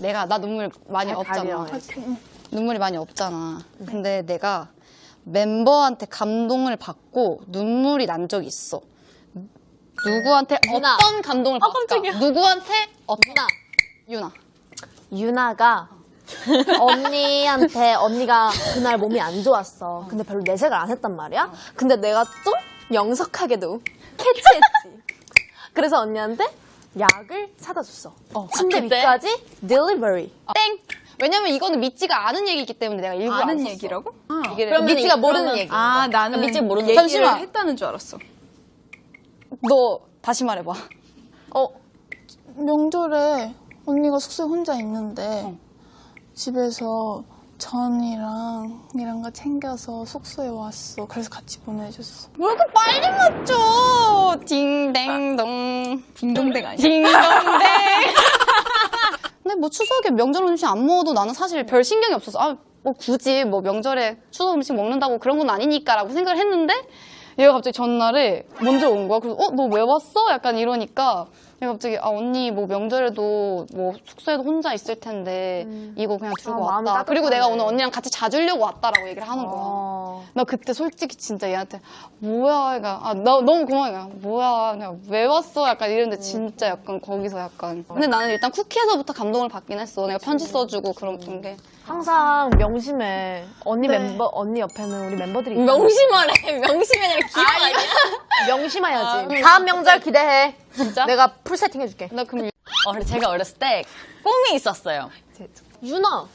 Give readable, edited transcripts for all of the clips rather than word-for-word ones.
나 눈물 많이 없잖아. 눈물이 많이 없잖아. 근데 내가 멤버한테 감동을 받고 눈물이 난 적이 있어. 누구한테 유나. 어떤 감동을 받을까? 누구한테 유나. 유나가 언니가 그날 몸이 안 좋았어. 근데 별로 내색을 안 했단 말이야. 근데 내가 또 명석하게도 캐치했지. 그래서 언니한테 약을 사다 줬어. 침대 밑까지 딜리버리. 땡! 왜냐면 이거는 믿지가 않은 얘기이기 때문에 내가 일부러 안 아는 썼어. 얘기라고? 그러면 믿지가 모르는 얘기. 아, 나는 믿지 모르는 얘기를 잠시만. 했다는 줄 알았어. 너 다시 말해봐. 명절에 언니가 숙소에 혼자 있는데 집에서 전이랑 거 챙겨서 숙소에 왔어. 그래서 같이 보내줬어. 왜 이렇게 빨리 맞춰? 딩댕동. 딩동댕 아니야? 딩동댕. 근데 뭐 추석에 명절 음식 안 먹어도 나는 사실 별 신경이 없었어. 뭐 굳이 뭐 명절에 추석 음식 먹는다고 그런 건 아니니까라고 생각을 했는데 얘가 갑자기 전날에 먼저 온 거야. 그래서 너 왜 왔어? 약간 이러니까 얘가 갑자기 언니 뭐 명절에도 뭐 숙소에도 혼자 있을 텐데 이거 그냥 들고 마음이 왔다. 따뜻하네. 그리고 내가 오늘 언니랑 같이 자주려고 왔다라고 얘기를 하는 거야. 나 그때 솔직히 진짜 얘한테 뭐야, 그러니까 너무 고마워. 뭐야, 그냥 왜 왔어? 약간 이랬는데 진짜 약간 거기서 약간. 근데 나는 일단 쿠키에서부터 감동을 받긴 했어. 내가 편지 써주고 그런 게. 항상 명심해. 언니 옆에는 우리 멤버들이 있잖아. 명심하래. 명심이 아니라 기억 아니야? 명심해야지. 다음 명절 기대해. 진짜? 내가 풀 세팅 해줄게. 나 그럼 제가 어렸을 때 꿈이 있었어요. 유나.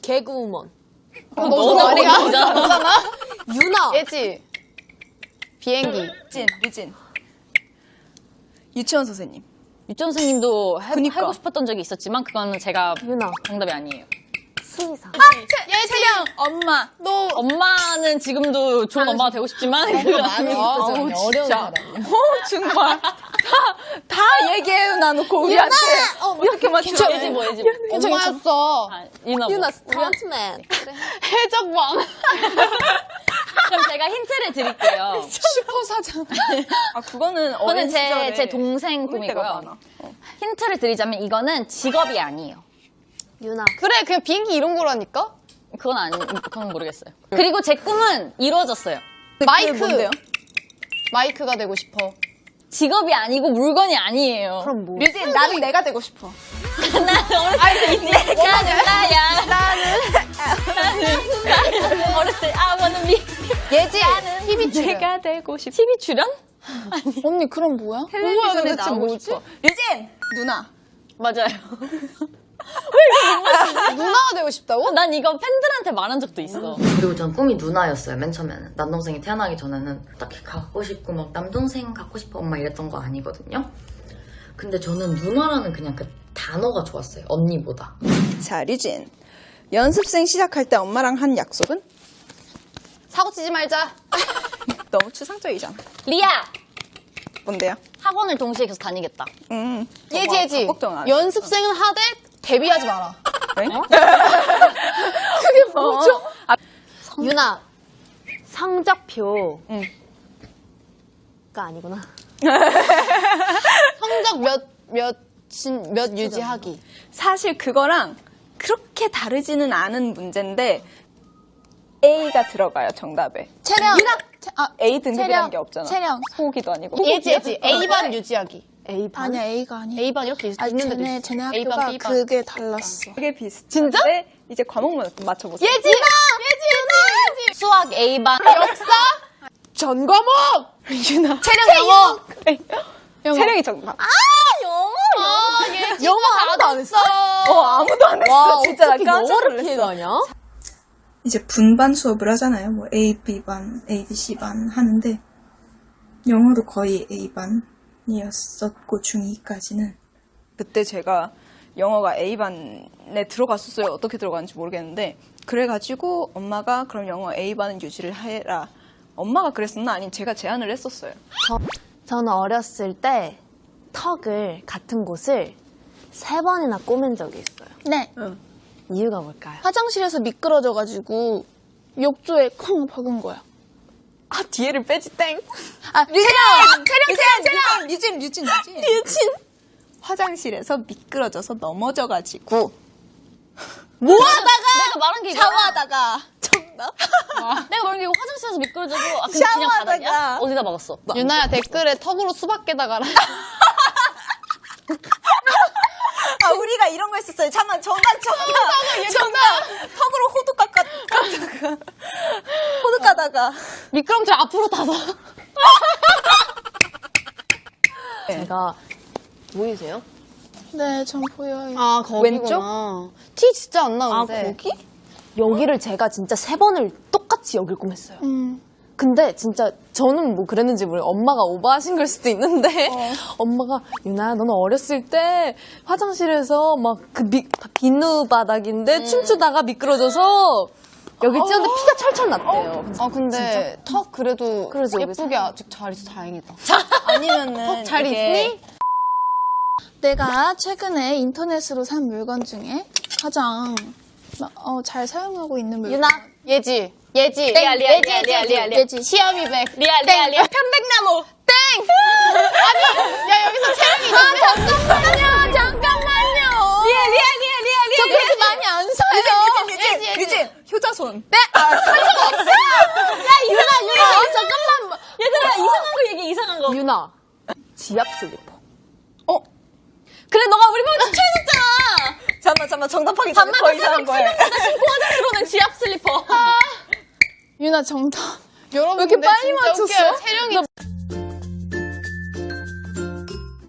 개그우먼. 너도 말이야. 너잖아. 유나. 얘지. 비행기. 유진. 유치원 선생님. 유치원 선생님도 그니까. 하고 싶었던 적이 있었지만 그거는 제가 유나. 정답이 아니에요. 수의사. 채령 엄마. 엄마는 지금도 좋은 엄마가 되고 싶지만 그건 아니고 어려운 사람. 정말 다 얘기해요 나놓고 우리한테 이렇게 맞춰. 예지 뭐 예지 엄마였어. 유나 스턴트맨. 해적왕. 그럼 제가 힌트를 드릴게요. 슈퍼사장. 그거는 그거는 어린 시절에 제 동생 꾸밀 때가 꿈이고요. 많아. 힌트를 드리자면 이거는 직업이 아니에요. 유나. 그래, 그냥 비행기 이런 거라니까? 그건 모르겠어요. 그리고 제 꿈은 이루어졌어요. 마이크. 뭔데요? 마이크가 되고 싶어. 직업이 아니고 물건이 아니에요. 그럼 뭐? 유진 나는 내가 되고 싶어. 내가 나야. 나는 어렸을 때 아무는 예지. TV 출연. 내가 되고 싶어. TV 출연? 언니 그럼 뭐야? 뭐야, 도대체 뭐지? 유진 누나. 맞아요. 누나가 되고 싶다고? 난 이거 팬들한테 말한 적도 있어. 그리고 전 꿈이 누나였어요. 맨 처음에는 남동생이 태어나기 전에는 딱히 갖고 싶고 막 남동생 갖고 싶어 막 이랬던 거 아니거든요. 근데 저는 누나라는 그냥 그 단어가 좋았어요. 언니보다. 자 류진. 연습생 시작할 때 엄마랑 한 약속은? 사고 치지 말자. 너무 추상적이잖아. 리아! 뭔데요? 학원을 동시에 계속 다니겠다. 예지. 걱정 안 해. 연습생은 하되 데뷔하지 마라. 그게 뭐죠? 유나. 성적표가 아니구나. 성적 몇 유지하기. 사실 그거랑 그렇게 다르지는 않은 문제인데 A가 들어가요 정답에. 채령. A 등급이라는 게 없잖아. 채령. 소고기도 아니고. 예지. A반 유지하기. A반? 아니야 A가 아니야. A반 이렇게 있는데 도 쟤네 A반, 학교가 B반. 그게 달랐어. 그게 비슷. 진짜? 이제 과목만 맞춰보세요. 예지. 수학 A반. 역사. 전 과목. 유나. 채령 영어. 채령이 정답. 예지. 영어 아무도 안 했어? 아무도 안 했어. 진짜 나 깜짝 영어를 놀랐어. 피해가냐? 이제 분반 수업을 하잖아요. 뭐 A, B반, A, B, C반 하는데 영어도 거의 A반이었었고 중2까지는 그때 제가 영어가 A반에 들어갔었어요. 어떻게 들어갔는지 모르겠는데 그래가지고 엄마가 그럼 영어 A반은 유지를 해라. 엄마가 그랬었나? 아니면 제가 제안을 했었어요. 저는 어렸을 때 턱을 같은 곳을 3번이나 꼬맨 적이 있어요. 네. 이유가 뭘까요? 화장실에서 미끄러져가지고 욕조에 콩 박은 거야. 뒤에를 빼지 땡. 채령. 유진. 화장실에서 미끄러져서 넘어져가지고 내가 말한 게 이거. 샤워하다가 정답. 내가 말한 게 이거 화장실에서 미끄러지고 아 근데 그냥 샤워하다가. 바닥이야? 어디다 막았어? 유나야 댓글에 턱으로 수박 깨다가라. 아 우리가 이런 거 했었어요. 잠깐 정답. 턱으로 호두 깎다가 호두 까다가 미끄럼틀 앞으로 타서. 제가 보이세요? 네, 전 보여요. 아 거기구나. 티 진짜 안 나는데. 거기? 여기를 제가 진짜 3번을 똑같이 여길 꿈했어요. 근데 진짜 저는 뭐 그랬는지 모르겠어요. 엄마가 오버하신 걸 수도 있는데 엄마가 유나야 너는 어렸을 때 화장실에서 막 그 비누 바닥인데 춤추다가 미끄러져서 여기 찢었는데 피가 철철 났대요. 아 근데 턱 그래도 그래서 여기 예쁘게 아직 잘 있어 다행이다. 아니면은 잘 이게 있니? 내가 최근에 인터넷으로 산 물건 중에 가장 잘 사용하고 있는 물건. 유나 예지 예지 리아, 리아, 예지 리아, 예지 리아, 리아, 리아. 예지 시아미백 리아 편백나무. 야 여기서 채영이 잠깐만요. 리아. 저 그렇게 많이 안 사요. 유진 효자손. 잠깐만. 얘들아 이상한 거 얘기해 이상한 거. 유나 지압 슬리퍼. 그래 너가 우리 방 추천해줬잖아. 잠깐만 정답하기 전에 더 이상한 거예요. 신고 화장실로는 지압 슬리퍼. 유나 정답. 여러분 왜 이렇게 근데 빨리 진짜 맞췄어? 웃겨요. 채령이